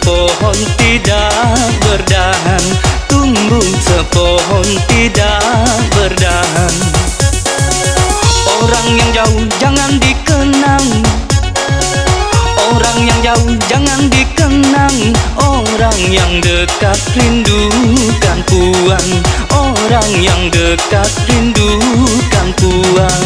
sepohon tidak berdahan, tumbuh sepohon tidak berdahan. Orang yang jauh jangan dikenang, orang yang jauh jangan dikenang, orang yang dekat rindukan puan, orang yang dekat rindukan puan.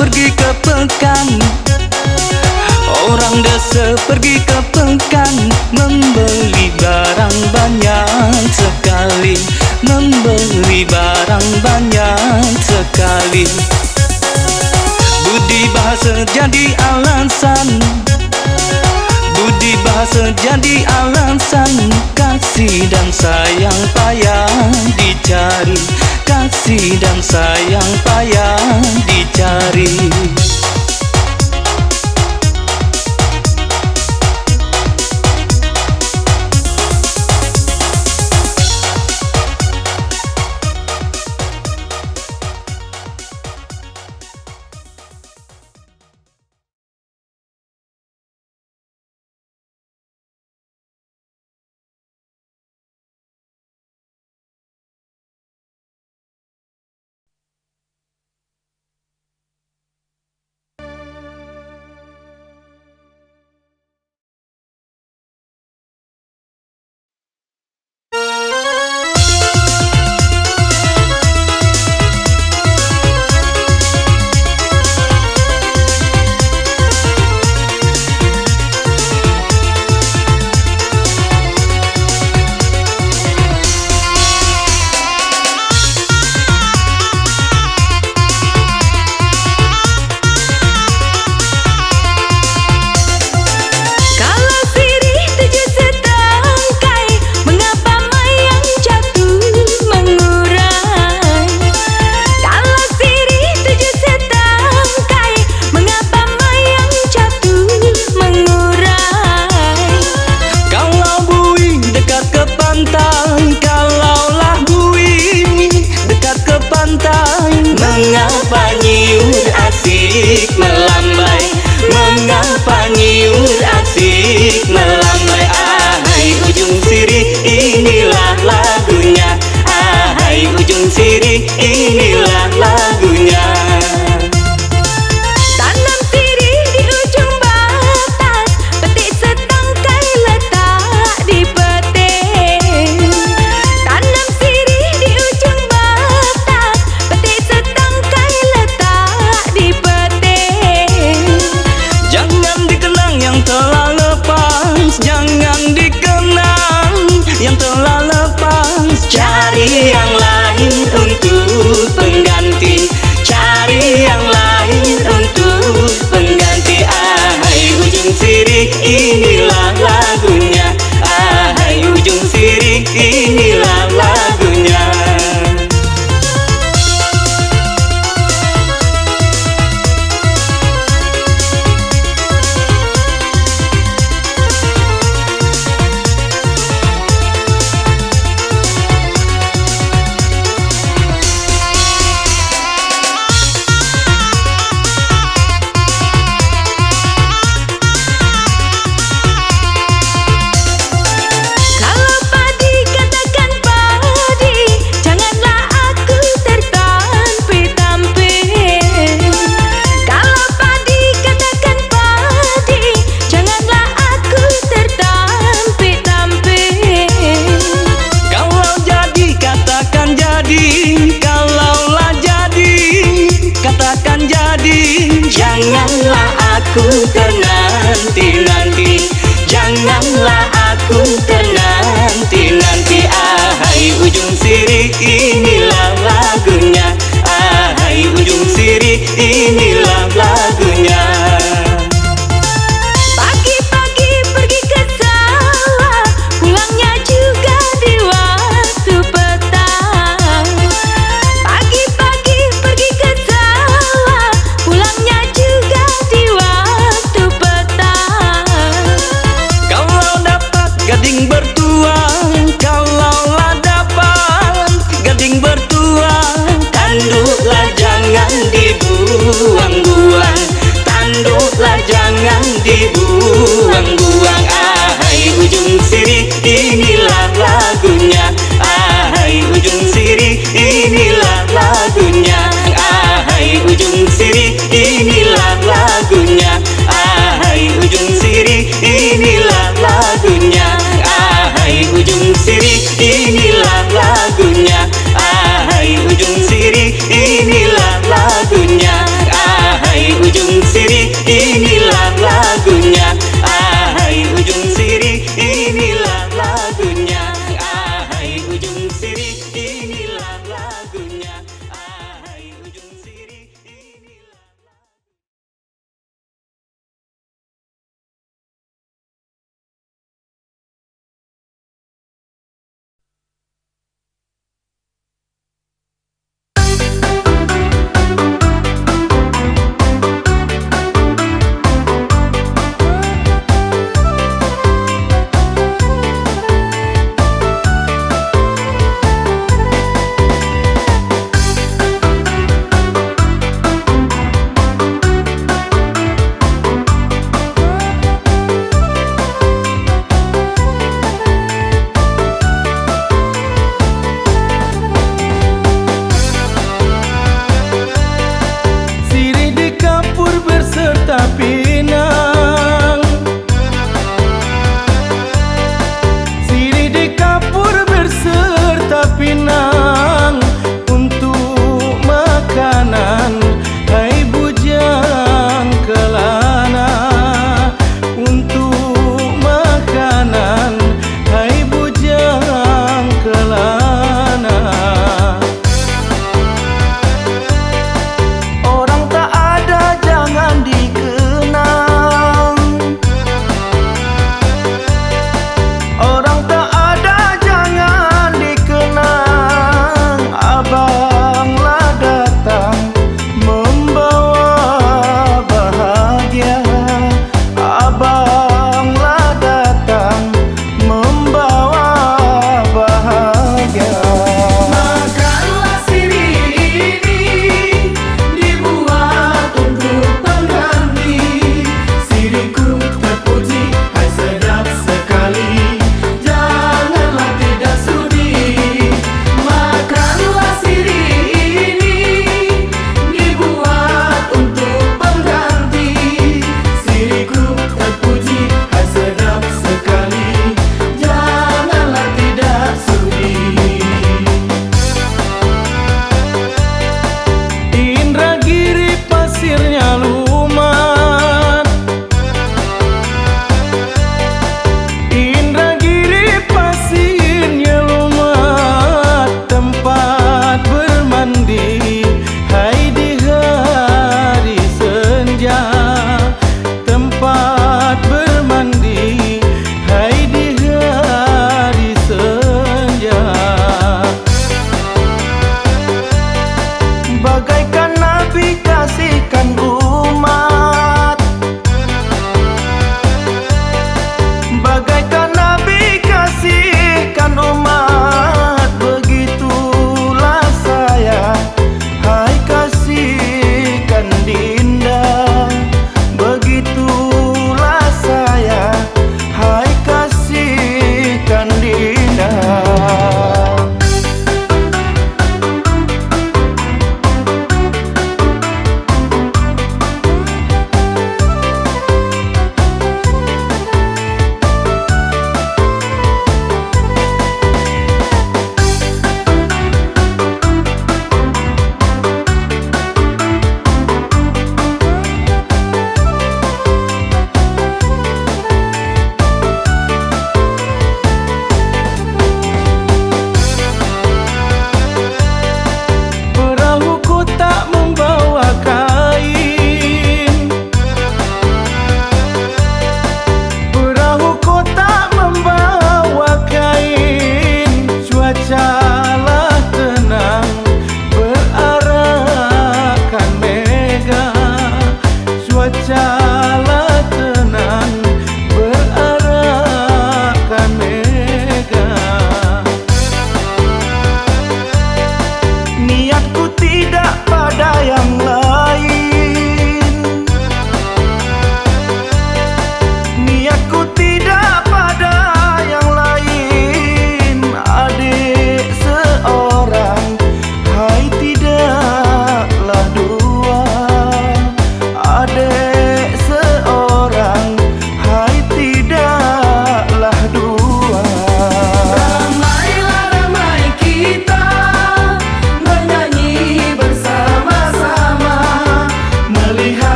Pergi ke pekan, orang desa pergi ke pekan, membeli barang banyak sekali, membeli barang banyak sekali. Budi bahasa jadi alasan, budi bahasa jadi alasan, kasih dan sayang payah dicari, kasih dan sayang payah dicari. Mengapa nyiur asik melambai, mengapa nyiur asik melambai. Ahai ujung sirih inilah lagunya, ahai ujung sirih inilah lagunya. Tanam sirih di ujung batas, petik setangkai letak di petik. Tanam sirih di ujung batas, petik setangkai letak di petik. Jangan dikenang yang telah lepas, jangan dikenang yang telah lepas. Cari yang lain untuk pengganti, cari yang lain untuk pengganti. Ahai ujung sirih inilah lagunya, ahai ujung sirih inilah lagunya.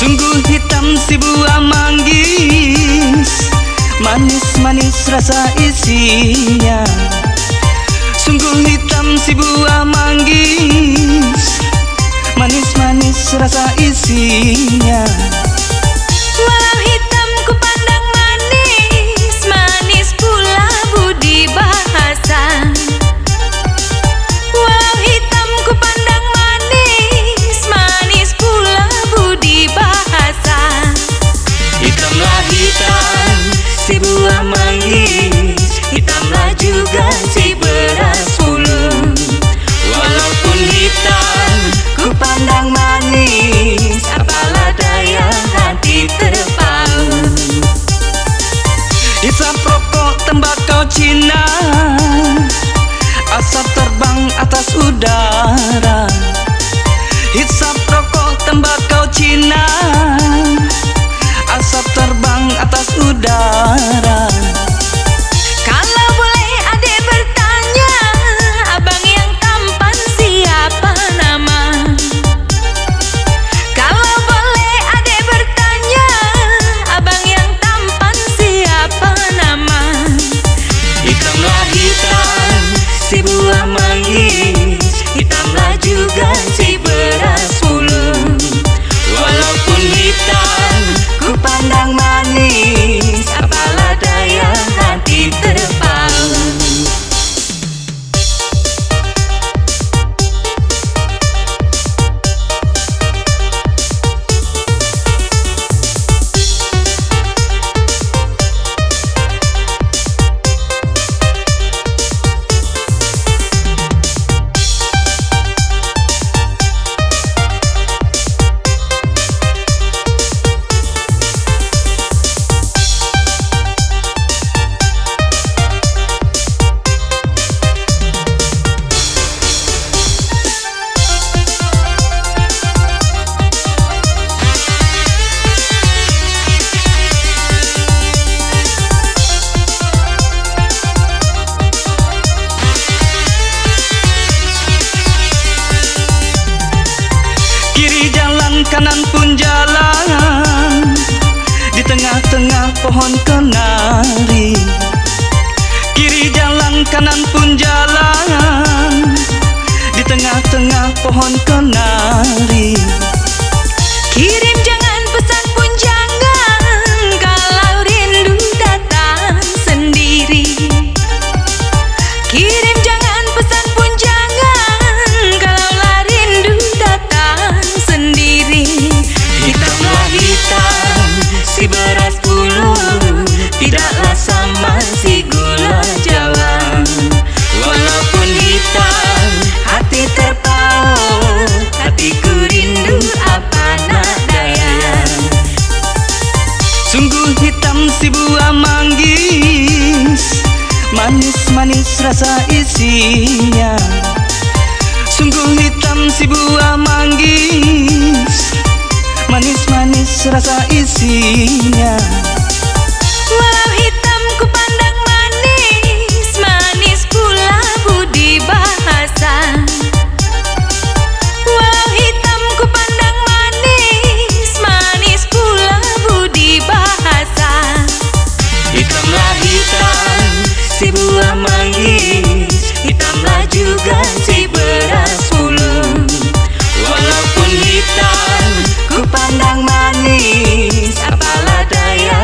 Sungguh hitam si buah manggis, manis-manis rasa isinya. Sungguh hitam si buah manggis, manis-manis rasa isinya. Walau hitam ku pandang manis, manis pula budi bahasa. Walau hitam ku pandang manis, manis pula budi bahasa. Hitamlah hitam si buah manggis, hitamlah juga si beras ulu. Walaupun hitam ku pandang manis, apalah daya hati terpaut. Hisap rokok tembakau Cina, asap terbang atas udara. Hisap rokok tembakau Cina, asap terbang atas udara. Kalau boleh adik bertanya, abang yang tampan siapa nama? Kalau boleh adik bertanya, abang yang tampan siapa nama? Hitamlah hitam si buah manggis, hitamlah juga si beras ulu. Walaupun hitam ku pandang manis, apalah daya hati terpaut. Kanan pun jalan, di tengah-tengah pohon kenari. Kiri jalan, kanan pun jalan, di tengah-tengah pohon kenari. Kirim jangan, pesan pun jangan, kalau rindu datang sendiri. Kirim jangan, pesan pun jangan, kalau rindu datang sendiri. Hitamlah hitam si beras ulu, tidaklah sama si gula Jawa. Walaupun hitam hati terpaut, hatiku rindu apa nak daya. Sungguh hitam si buah manggis, manis-manis rasa isinya. Sungguh hitam si buah manggis, manis-manis rasa isinya. Walau hitam ku pandang manis, manis pula budi bahasa. Walau hitam ku pandang manis, manis pula budi bahasa. Hitamlah hitam si buah manggis, hitamlah juga si beras ulu. Walaupun hitam ku pandang manis, apalah daya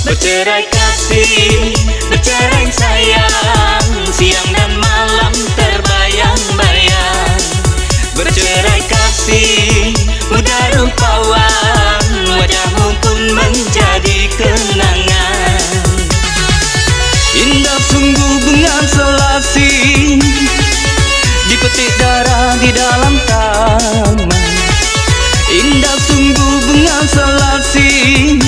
Bercerai kasih, bercerai sayang, siang dan malam terbayang-bayang. Bercerai kasih, mudah rupawan, wajahmu pun menjadi kenangan. Indah sungguh bunga selasi, dipetik darah di dalam taman. Indah sungguh bunga selasi,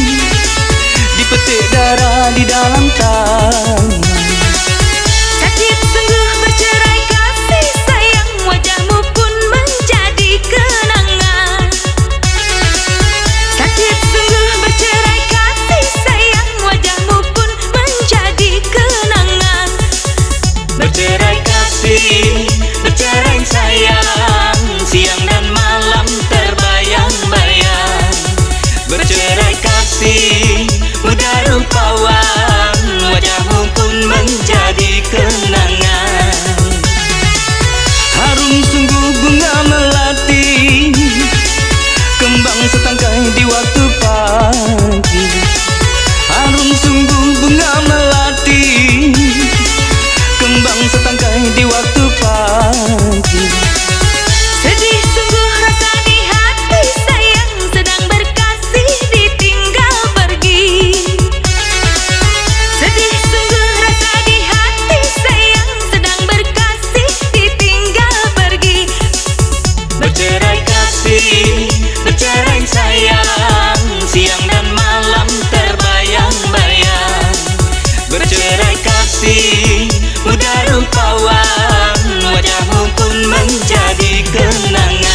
dipetik darah di dalam taman. Sakit sungguh bercerai kasih sayang, wajahmu pun menjadi kenangan. Sakit sungguh bercerai kasih sayang, wajahmu pun menjadi kenangan. Bercerai kasih, bercerai sayang, siang dan malam terbayang-bayang. Bercerai kasih, mudah rupawan, wajahmu pun menjadi kenangan. Harum sungguh bunga melati, kembang setangkai di waktu pagi. Harum sungguh bunga melati, kembang setangkai di waktu pagi. Sedih sungguh rasa di hati sayang, sedang berkasih ditinggal pergi. Sedih sungguh rasa di hati sayang, sedang berkasih ditinggal pergi. Bercerai kasih, bercerai sayang, siang dan malam terbayang-bayang. Bercerai kasih, mudah rupawan, wajahmu pun menjadi kenangan.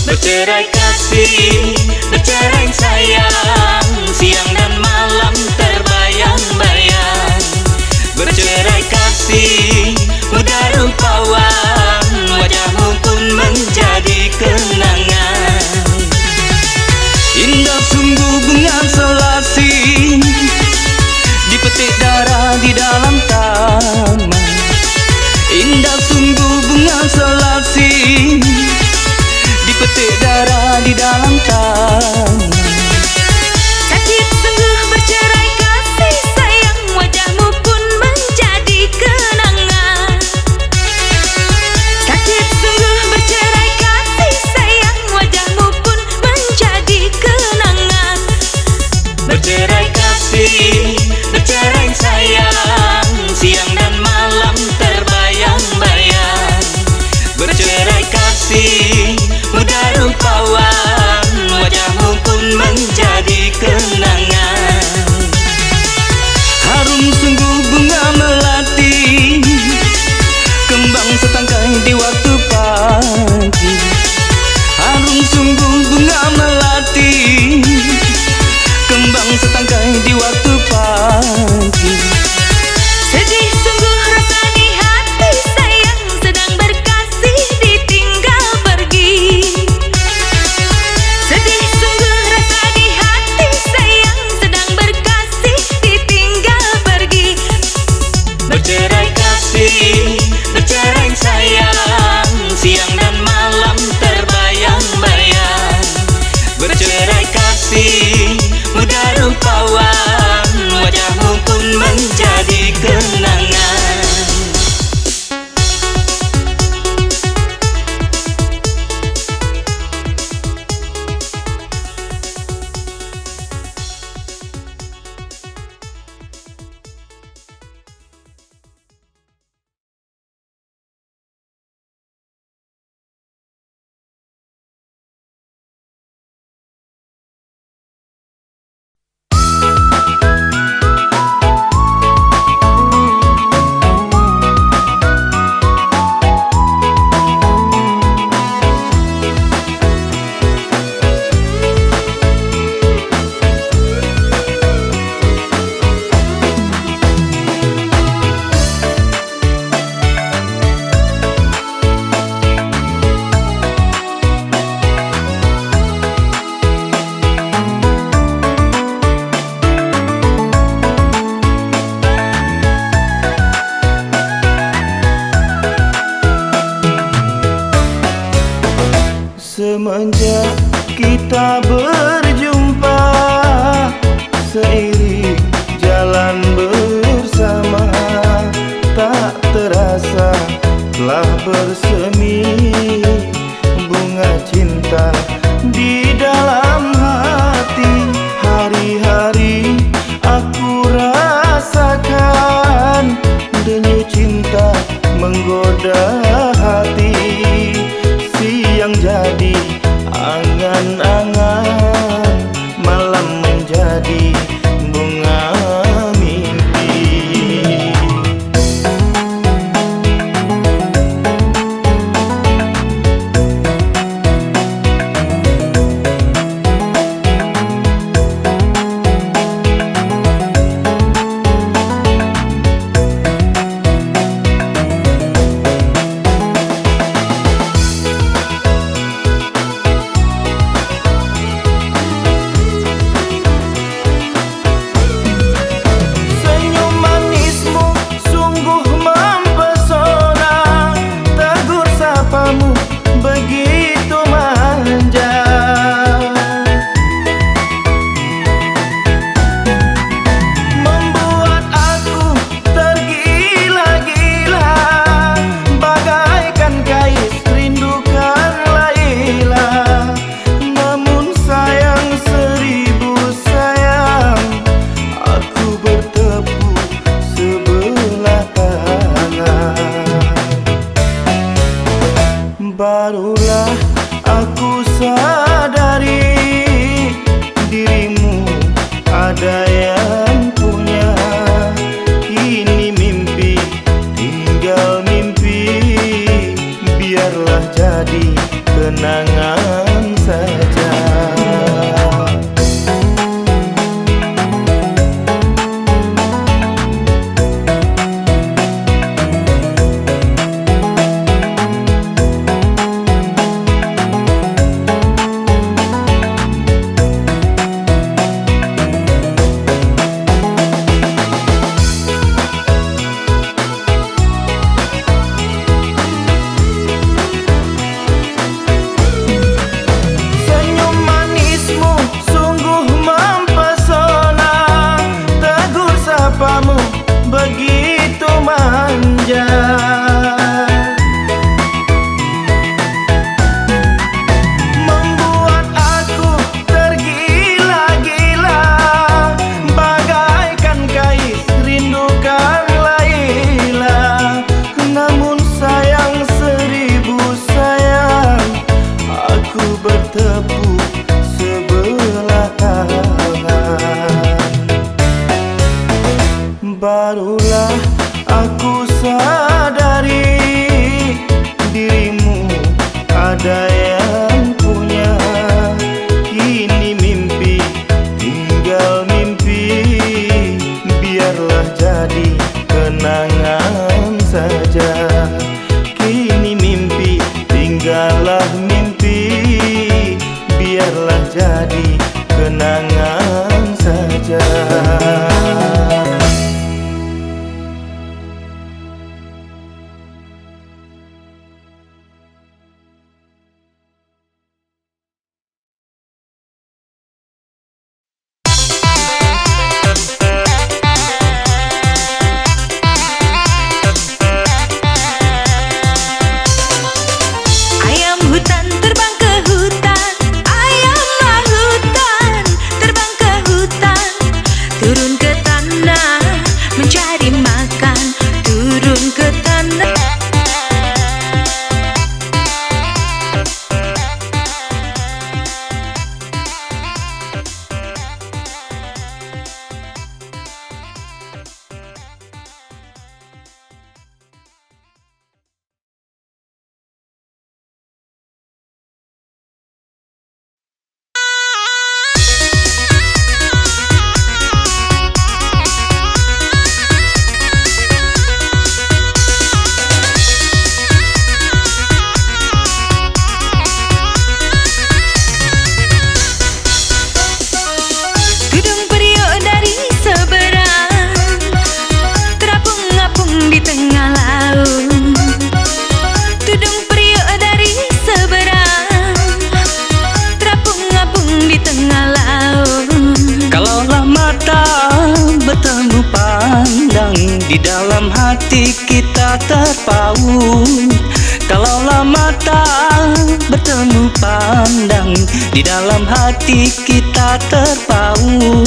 Bercerai kasih, bercerai sayang, siang dan malam terbayang-bayang. Bercerai kasih, mudah rupawan, wajahmu pun menjadi kenangan. Indah sungguh bunga selasi, dipetik darah di dalam taman. Indah sungguh bunga selasi, dipetik darah di dalam taman. Sakit sungguh bercerai kasih sayang, wajahmu pun menjadi Semenjak kita berjumpa, seiring jalan bersama, tak terasa telah bersemi bunga cinta di dalam hati. Hari-hari aku rasakan denyut cinta menggoda hati. Siang jadi angan-angan, malam menjadi bunga mimpi. Begitu manja, membuat aku tergila-gila, bagaikan kais rindukan Laila. Namun sayang seribu sayang, aku bertepuk sebelah tangan. Barulah aku sadari dirimu ada yang punya. Kini mimpi tinggal mimpi, biarlah jadi kenangan saja. Begitu manja, membuat aku tergila-gila, bagaikan kais rindukan Laila. Namun sayang seribu sayang, aku bertepuk sebelah tangan. Barulah aku sadari dirimu ada yang punya. Kini mimpi tinggal mimpi, biarlah jadi kenangan saja. Kini mimpi tinggallah mimpi, biarlah jadi kenangan saja. kita terpaut. Kalaulah mata bertemu pandang, di dalam hati kita terpaut.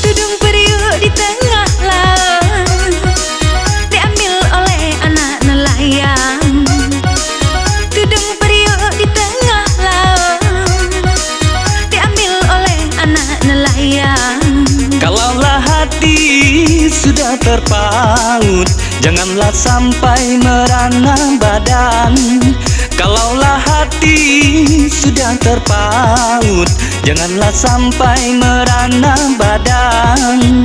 Tudung periuk di tengah laut, diambil oleh anak nelayan. Tudung periuk di tengah laut, diambil oleh anak nelayan. Kalaulah hati sudah terpaut, janganlah sampai merana badan. Kalaulah hati sudah terpaut, janganlah sampai merana badan.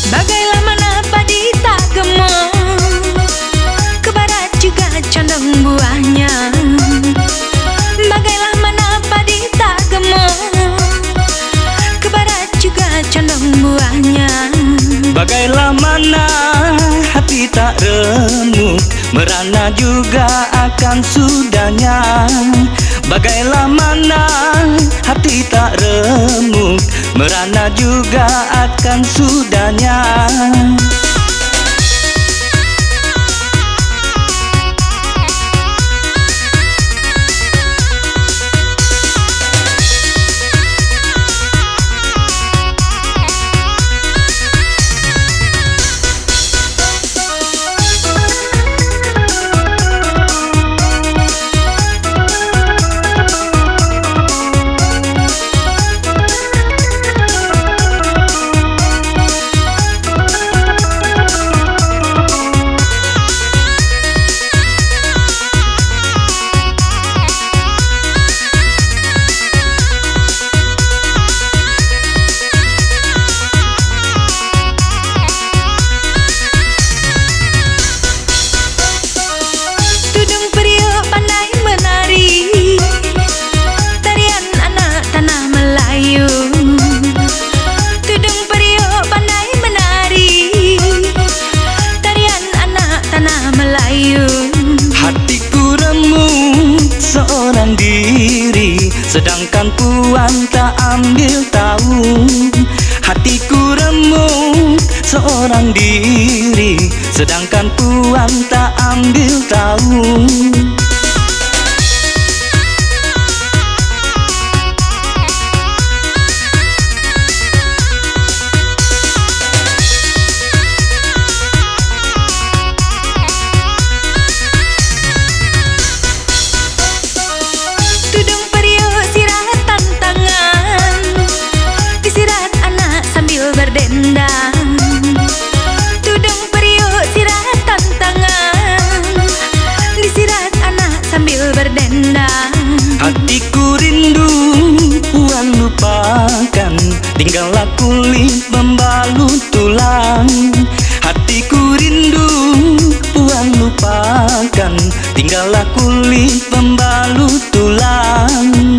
Bagailah menapa di tak gemuk, ke barat juga condong buahnya. Bagailah menapa di tak gemuk, ke barat juga condong buahnya. Bagailah mana hati tak remuk, merana juga akan sudahnya. Bagailah mana hati tak remuk, merana juga akan sudahnya. Tudung periuk pandai menari, tarian anak tanah Melayu. Tudung periuk pandai menari, tarian anak tanah Melayu. Hatiku remuk seorang diri, sedangkan puan tak ambil tahu. Hatiku remuk seorang diri, sedangkan puan tak ambil tahu. Tudung periuk sirah tantangan, disirat anak sambil berdendang. Tudung periuk sirah tantangan, disirat anak sambil berdendang. Hatiku rindu puan lupakan, tinggallah kulit membalut tulang. Hatiku rindu puan lupakan, tinggallah kulit membalut tulang.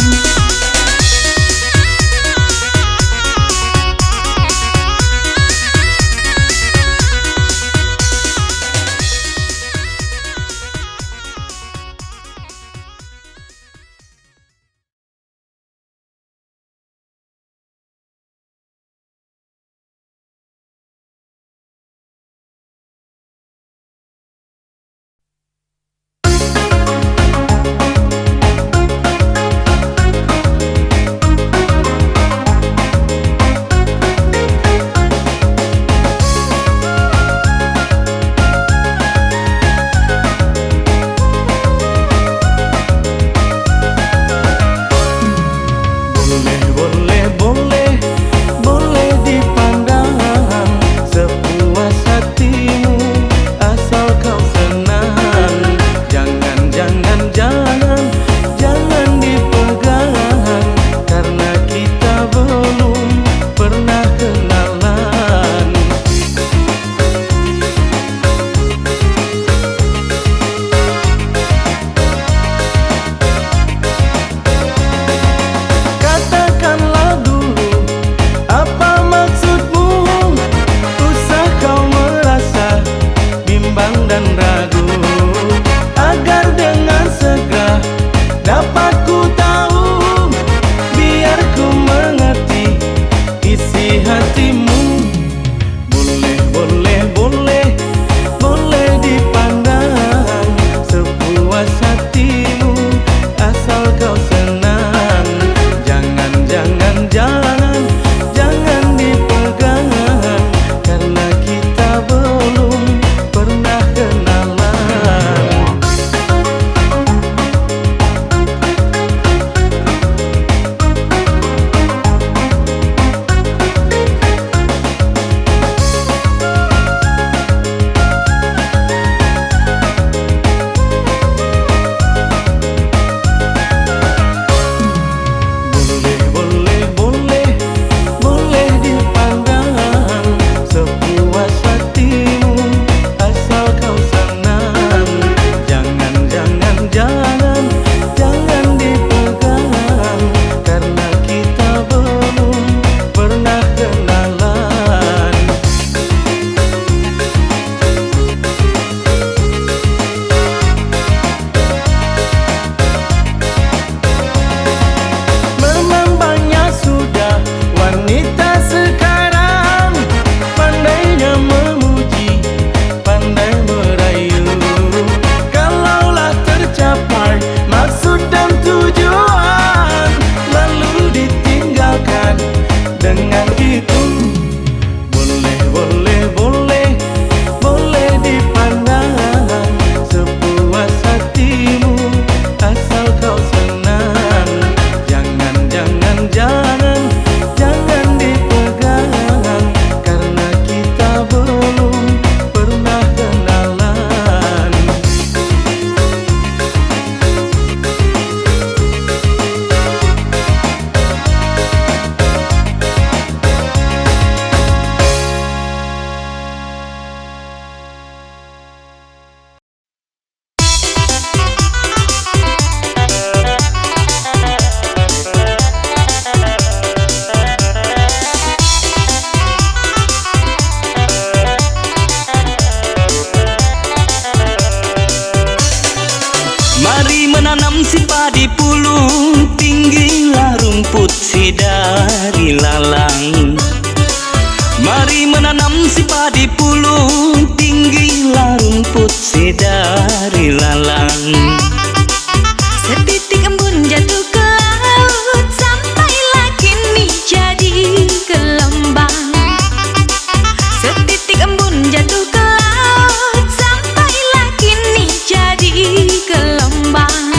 tua di Pulau tinggi rumput sedari lalang. Setitik embun jatuh ke laut, sampailah kini jadi gelembang. Setitik embun jatuh ke laut, sampailah kini jadi gelembang.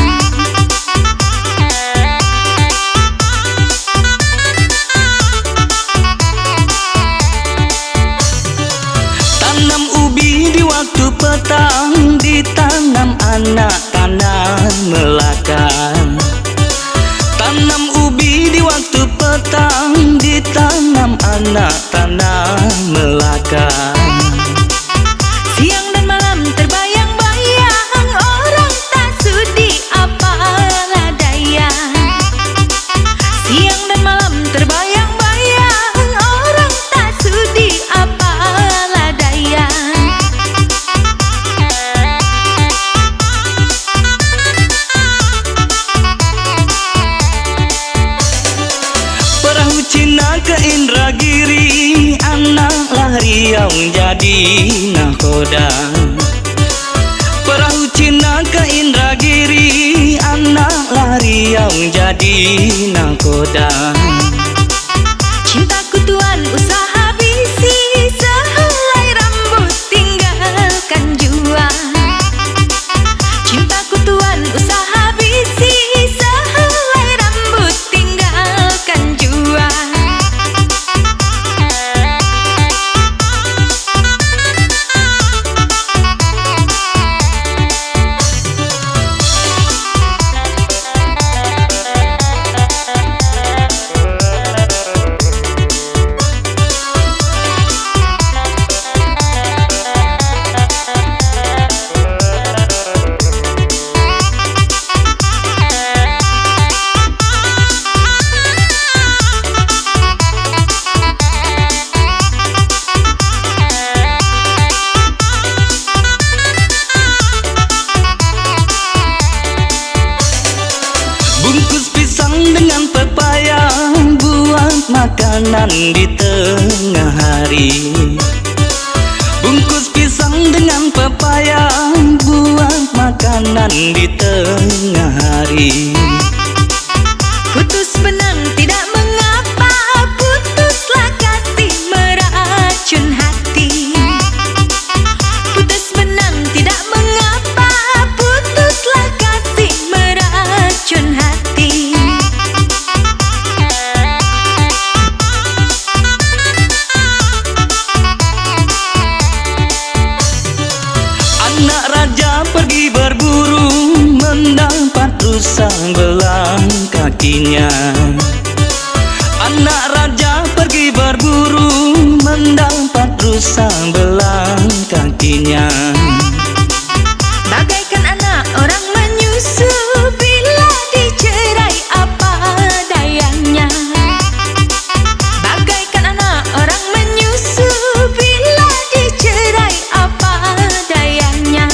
Tanam ubi di waktu petang, ditanam anak tanah Melaka. Tanam ubi di waktu petang, ditanam anak tanah Melaka. Siang dan malam terbayang-bayang, orang tak sudi apalah daya. Siang dan malam terbayang-bayang, orang tak sudi apalah daya. Perahu Cina ke Indragiri, anaklah Riau jadi nahkoda. Perahu Cina ke Indragiri, anaklah Riau jadi nahkoda. Cintaku tuan usaha bisi, sehelai rambut tinggalkan jua. Cintaku tuan usaha bisi, sehelai rambut tinggalkan jua. Bungkus pisang dengan pepaya, buat makanan di tengah hari. Bungkus pisang dengan pepaya, buat makanan di tengah hari. Putus benang tidak mengapa, putuslah kasih meracun hati. Putus benang tidak mengapa, putuslah kasih meracun hati. Anak raja pergi berburu, mendapat rusa belang kakinya. Anak raja pergi berburu, mendapat rusa belang kakinya. Bagaikan anak orang menyusu, bila dicerai apa dayanya. Bagaikan anak orang menyusu, bila dicerai apa dayanya.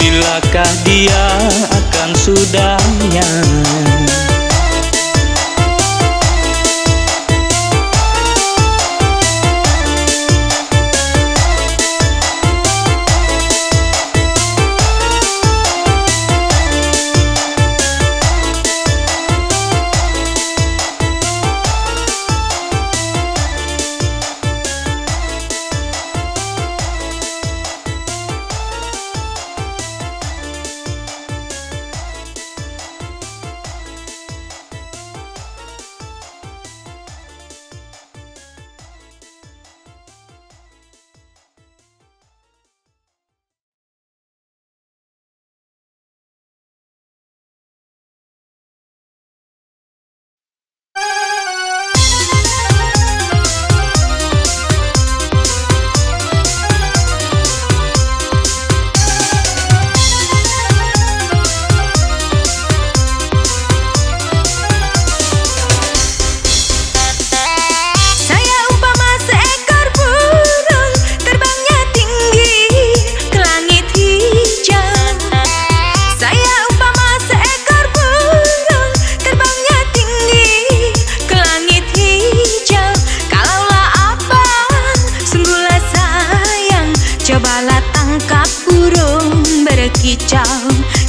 Bilakah dia akan sudahnya? berkicau.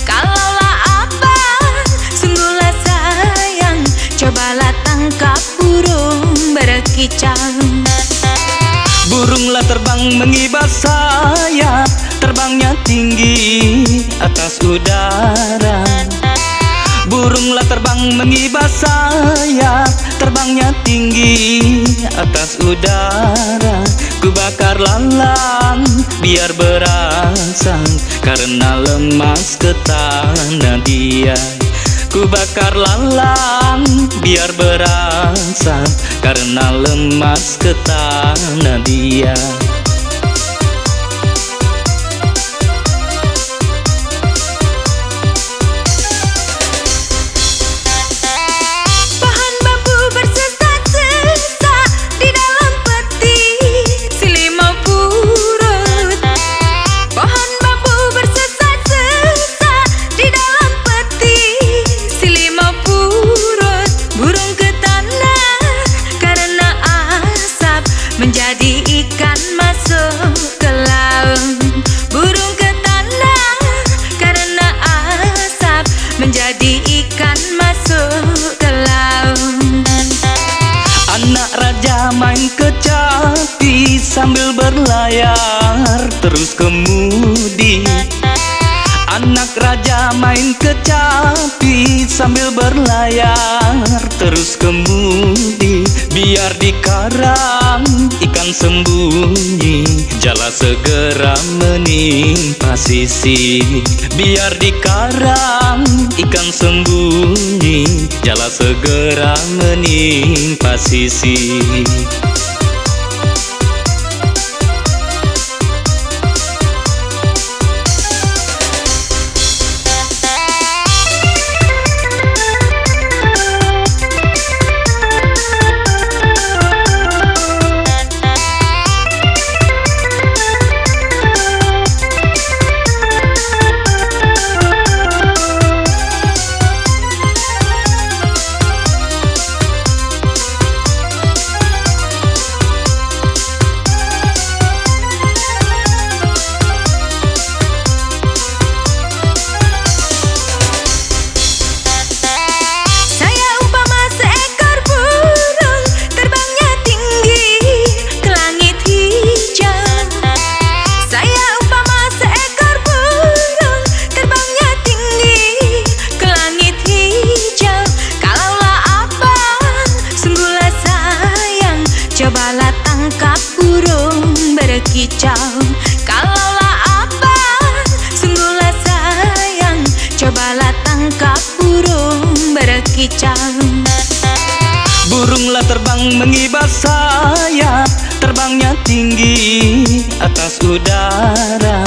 Kalaulah abang sungguhlah sayang, cobalah tangkap burung berkicau. Burunglah terbang mengibar sayap, terbangnya tinggi atas udara. Burunglah terbang mengibar sayap, terbangnya tinggi atas udara. Ku bakar lalang biar berangsang, karena lemas ke tanah dia. Ku bakar lalang biar berangsang, karena lemas ke tanah dia. Pohon bambu bersesat-sesat di dalam peti selimau purut. Pohon bambu bersesat-sesat di dalam peti selimau purut. Burung ke tanah karena asap, menjadi ikan masuk ke laut. Burung ke tanah karena asap, menjadi ikan masuk ke laut. Anak raja main kecapi sambil berlayar terus kemudi. Anak raja main kecapi sambil berlayar terus kemudi. Biar di karang ikan sembunyi, jala segera menimpa sisi. Biar di karang ikan sembunyi, jala segera menimpa sisi. Cobalah tangkap burung berkicau. Kalaulah abang sungguhlah sayang, cobalah tangkap burung berkicau. Burunglah terbang mengibar sayap, terbangnya tinggi atas udara.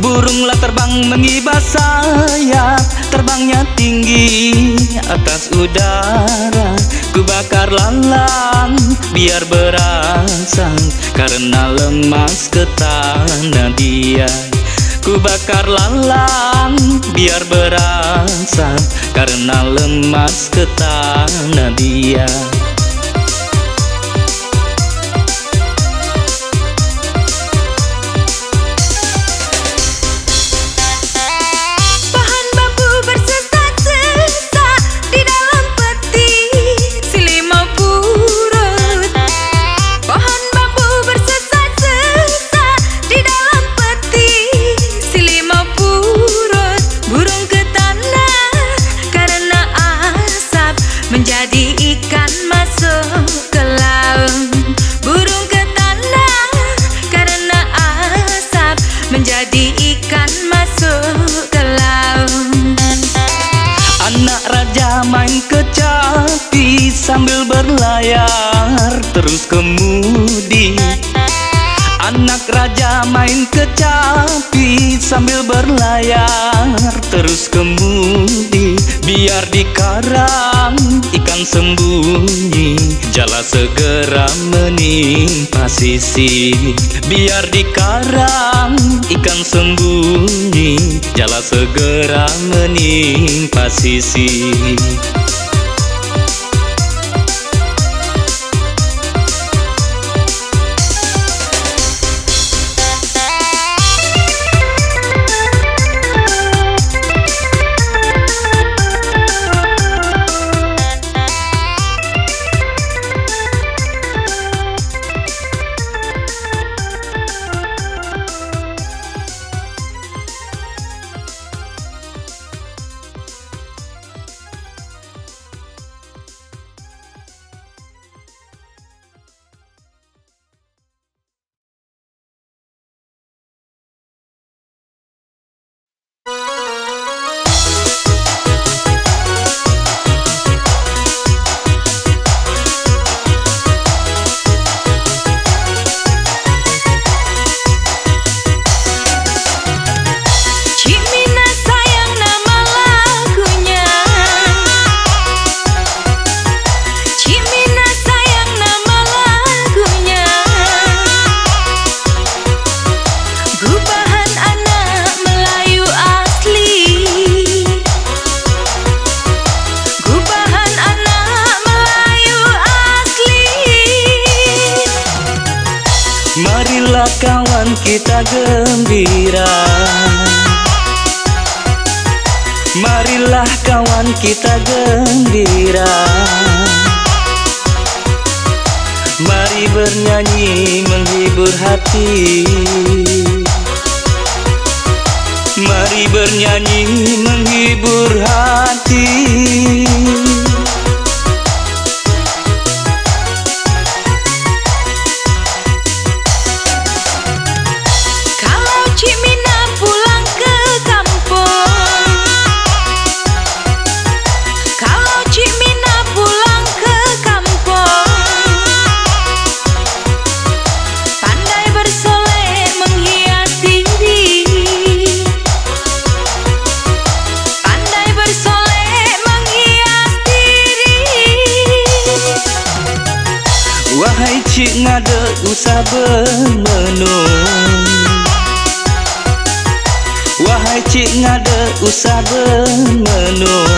Burunglah terbang mengibar sayap, terbangnya tinggi atas udara. Ku bakar lalang biar berangsang, karena lemas ke tanah dia. Ku bakar lalang biar berangsang, karena lemas ke tanah dia. Pohon bambu bersesat-sesat di dalam peti selimau purut. Pohon bambu bersesat-sesat di dalam peti selimau purut. Burung ke tanah karena asap, menjadi ikan masuk ke laut. Burung ke tanah karena asap, menjadi ikan masuk ke laut. Anak raja main kecapi sambil berlayar terus kemudi. Anak raja main kecapi sambil berlayar terus kemudi. Biar di karang ikan sembunyi, jala segera menimpa sisi. Biar di karang ikan sembunyi, jala segera menimpa sisi. kita gembira. Marilah kawan kita gembira. Mari bernyanyi menghibur hati. Mari bernyanyi menghibur hati. Kalau Cik Mina pulang ke kampung, kalau Cik Mina pulang ke kampung, pandai bersolek menghias diri, pandai bersolek menghias diri. Wahai cik ngade usah bermenung, wahai cik ngade usah bermenung.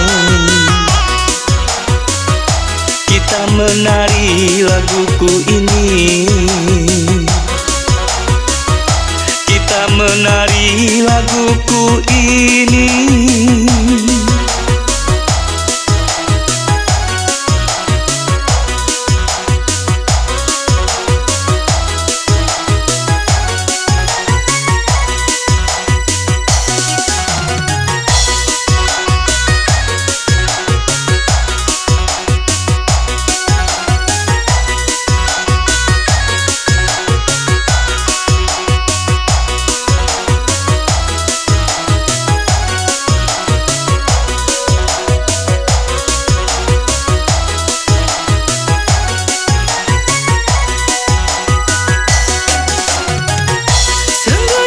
Kita menari laguku ini, kita menari laguku ini.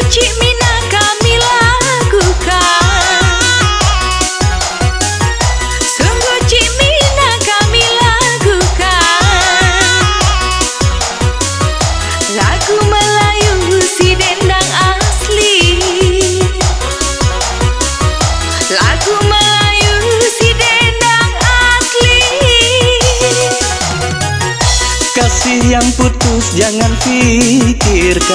Cik Mina kami lakukan, sungguh Cik Mina kami lakukan. Lagu Melayu si dendang asli, lagu Melayu si dendang asli. Kasih yang putus jangan pikirkan,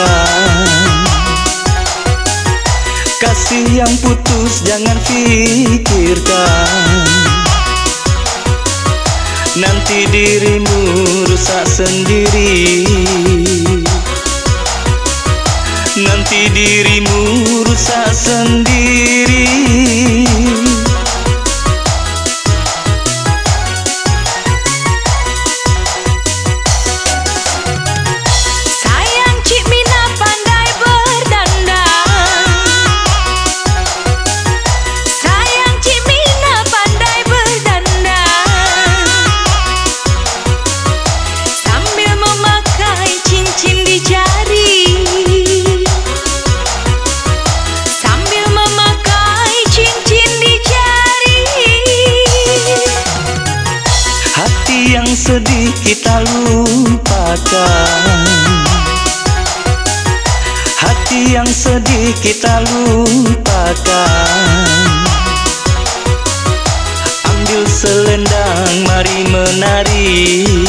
kasih yang putus jangan pikirkan. Nanti dirimu rusak sendiri, nanti dirimu rusak sendiri. Sayang Cik Mina pandai berdandang, sayang Cik Mina pandai berdandang, sambil memakai cincin di jari, sambil memakai cincin di jari. Hati yang sedih kita lupakan, hati yang sedih kita lupakan. Ambil selendang mari menari,